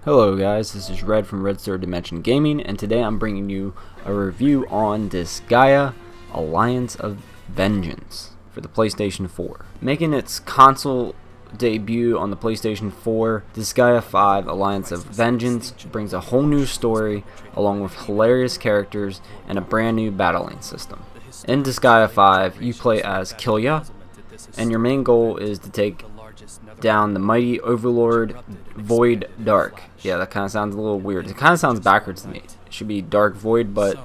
Hello guys, this is Red from Red Third Dimension Gaming, and today I'm bringing you a review on Disgaea Alliance of Vengeance for the PlayStation 4. Making its console debut on the PlayStation 4, Disgaea 5 Alliance of Vengeance brings a whole new story along with hilarious characters and a brand new battling system. In Disgaea 5, you play as Kilya, and your main goal is to take down the mighty overlord Void Dark. Yeah, that kind of sounds a little weird. It kind of sounds backwards to me. It should be Dark Void, but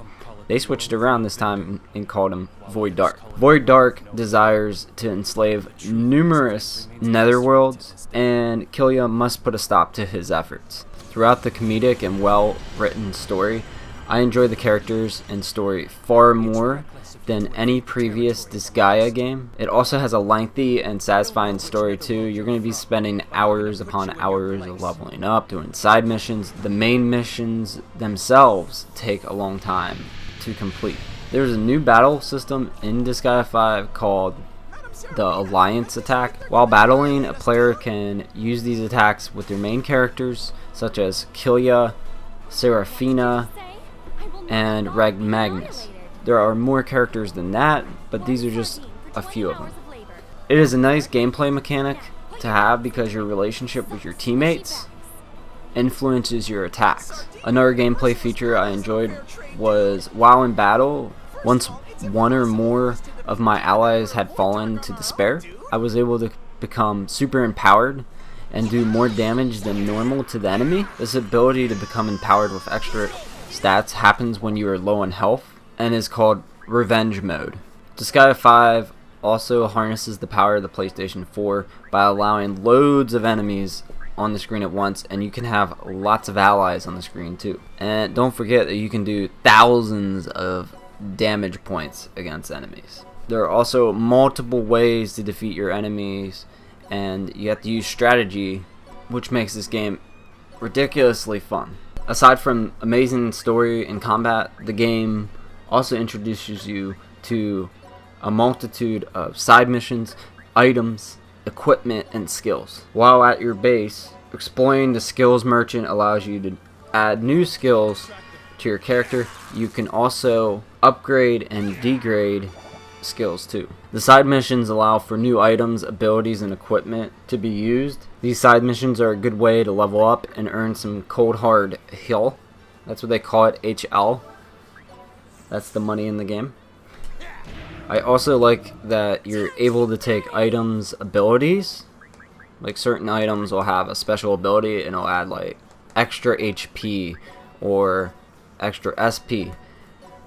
they switched it around this time and called him Void Dark. Void Dark desires to enslave numerous netherworlds, and Kilya must put a stop to his efforts. Throughout the comedic and well-written story, I enjoy the characters and story far more than any previous Disgaea game. It also has a lengthy and satisfying story too. You're going to be spending hours upon hours of leveling up, doing side missions. The main missions themselves take a long time to complete. There's a new battle system in Disgaea 5 called the Alliance attack. While battling, a player can use these attacks with their main characters such as Kilya, Seraphina, and Magnus. There are more characters than that, but these are just a few of them. It is a nice gameplay mechanic to have because your relationship with your teammates influences your attacks. Another gameplay feature I enjoyed was while in battle, once one or more of my allies had fallen to despair, I was able to become super empowered and do more damage than normal to the enemy. This ability to become empowered with extra stats happens when you are low on health and is called Revenge Mode. Disgaea 5 also harnesses the power of the PlayStation 4 by allowing loads of enemies on the screen at once, and you can have lots of allies on the screen too. And don't forget that you can do thousands of damage points against enemies. There are also multiple ways to defeat your enemies, and you have to use strategy, which makes this game ridiculously fun. Aside from amazing story and combat, the game also introduces you to a multitude of side missions, items, equipment, and skills. While at your base, exploring the skills merchant allows you to add new skills to your character. You can also upgrade and degrade skills too. The side missions allow for new items, abilities, and equipment to be used. These side missions are a good way to level up and earn some cold hard heal. That's what they call it, HL. That's the money in the game. I also like that you're able to take items' abilities. Like certain items will have a special ability and it'll add like extra HP or extra SP.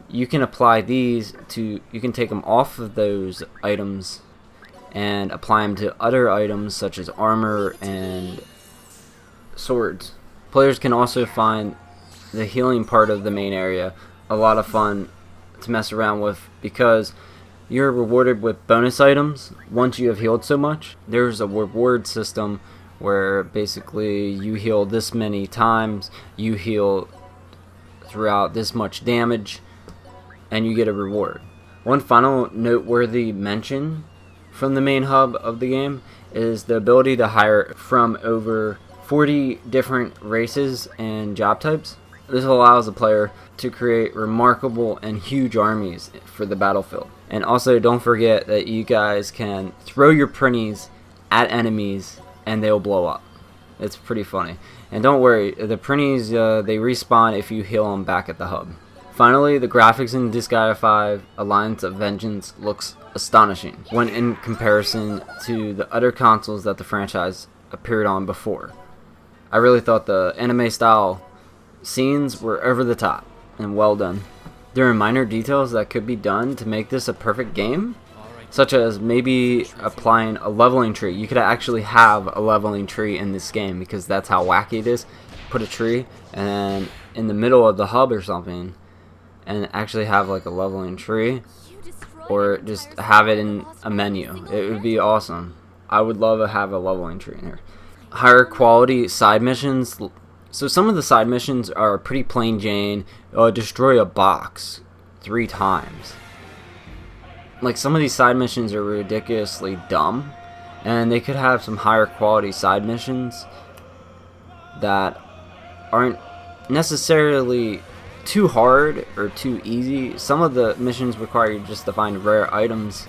You can apply these to, you can take them off of those items and apply them to other items such as armor and swords. Players can also find the healing part of the main area a lot of fun to mess around with because you're rewarded with bonus items once you have healed so much. There's a reward system where basically you heal this many times, you heal throughout this much damage, and you get a reward. One final noteworthy mention from the main hub of the game is the ability to hire from over 40 different races and job types. This allows the player to create remarkable and huge armies for the battlefield. And also don't forget that you guys can throw your printies at enemies and they'll blow up. It's pretty funny. And don't worry, the printies they respawn if you heal them back at the hub. Finally, the graphics in Disgaea 5 Alliance of Vengeance looks astonishing when in comparison to the other consoles that the franchise appeared on before. I really thought the anime style scenes were over the top and well done. There are minor details that could be done to make this a perfect game, such as maybe applying a leveling tree. You could actually have a leveling tree in this game because that's how wacky it is. Put a tree and in the middle of the hub or something and actually have like a leveling tree, or just have it in a menu. It would be awesome. I would love to have a leveling tree in here. Higher quality side missions. So some of the side missions are pretty plain Jane. Destroy a box 3 times. Like some of these side missions are ridiculously dumb, and they could have some higher quality side missions that aren't necessarily too hard or too easy. Some of the missions require you just to find rare items,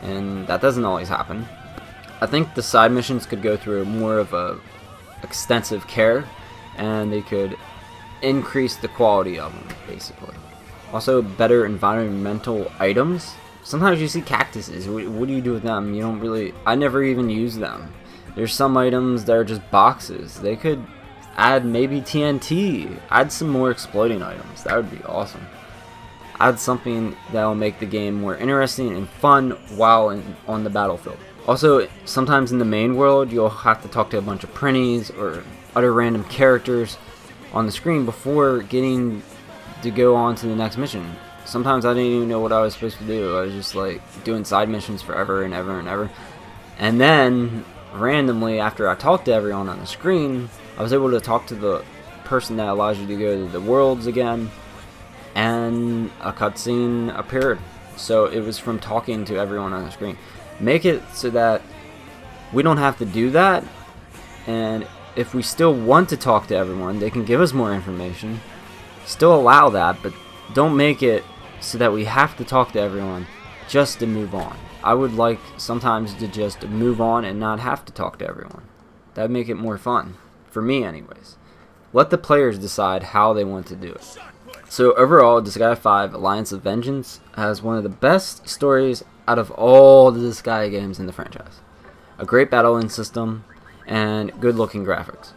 and that doesn't always happen. I think the side missions could go through more of a extensive care, and they could increase the quality of them, basically. Also, better environmental items. Sometimes you see cactuses. What do you do with them? You don't really... I never even use them. There's some items that are just boxes. They could add maybe TNT. Add some more exploding items. That would be awesome. Add something that will make the game more interesting and fun while on the battlefield. Also, sometimes in the main world, you'll have to talk to a bunch of printies or other random characters on the screen before getting to go on to the next mission. Sometimes I didn't even know what I was supposed to do. I was just like doing side missions forever and ever and ever. And then, randomly, after I talked to everyone on the screen, I was able to talk to the person that allows you to go to the worlds again, and a cutscene appeared. So it was from talking to everyone on the screen. Make it so that we don't have to do that, and if we still want to talk to everyone, they can give us more information. Still allow that, but don't make it so that we have to talk to everyone just to move on. I would like sometimes to just move on and not have to talk to everyone. That would make it more fun. For me anyways. Let the players decide how they want to do it. So overall, Disgaea 5 Alliance of Vengeance has one of the best stories out of all the Disgaea games in the franchise. A great battling system and good looking graphics.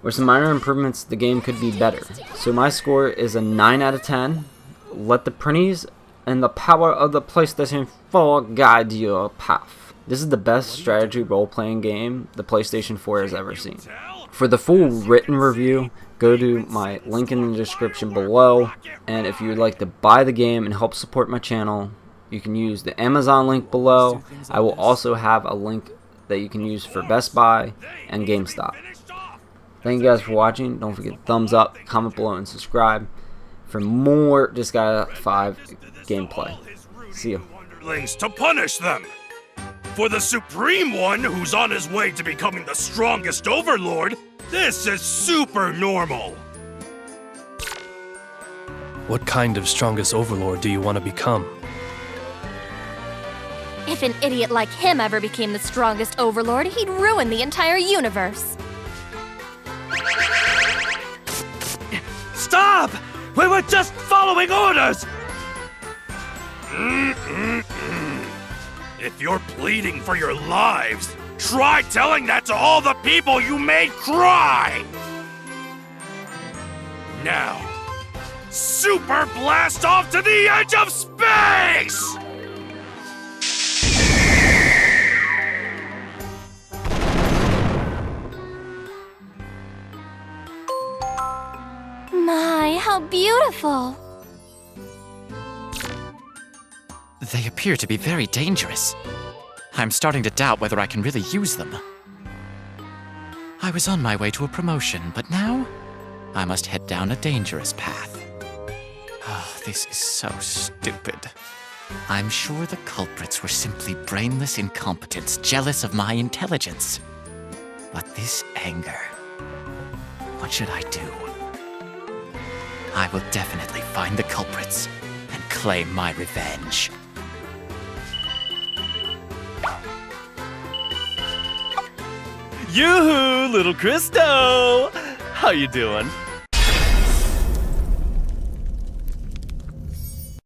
With some minor improvements, the game could be better. So my score is a 9 out of 10. Let the printies and the power of the PlayStation 4 guide your path. This is the best strategy role-playing game the PlayStation 4 has ever seen. For the full written review, go to my link in the description below, and if you would like to buy the game and help support my channel, you can use the Amazon link below. I will also have a link that you can use for Best Buy and GameStop. Thank you guys for watching. Don't forget to thumbs up, comment below, and subscribe for more Disgaea 5 gameplay. See you. To punish them. For the Supreme One, who's on his way to becoming the strongest Overlord, this is super normal. What kind of strongest Overlord do you want to become? If an idiot like him ever became the strongest Overlord, he'd ruin the entire universe. Stop! We were just following orders! If you're pleading for your lives, try telling that to all the people you made cry! Now, super blast off to the edge of space! My, how beautiful! They appear to be very dangerous. I'm starting to doubt whether I can really use them. I was on my way to a promotion, but now I must head down a dangerous path. Oh, this is so stupid. I'm sure the culprits were simply brainless incompetents, jealous of my intelligence. But this anger... What should I do? I will definitely find the culprits and claim my revenge. Yoo-hoo, little Christo! How you doing?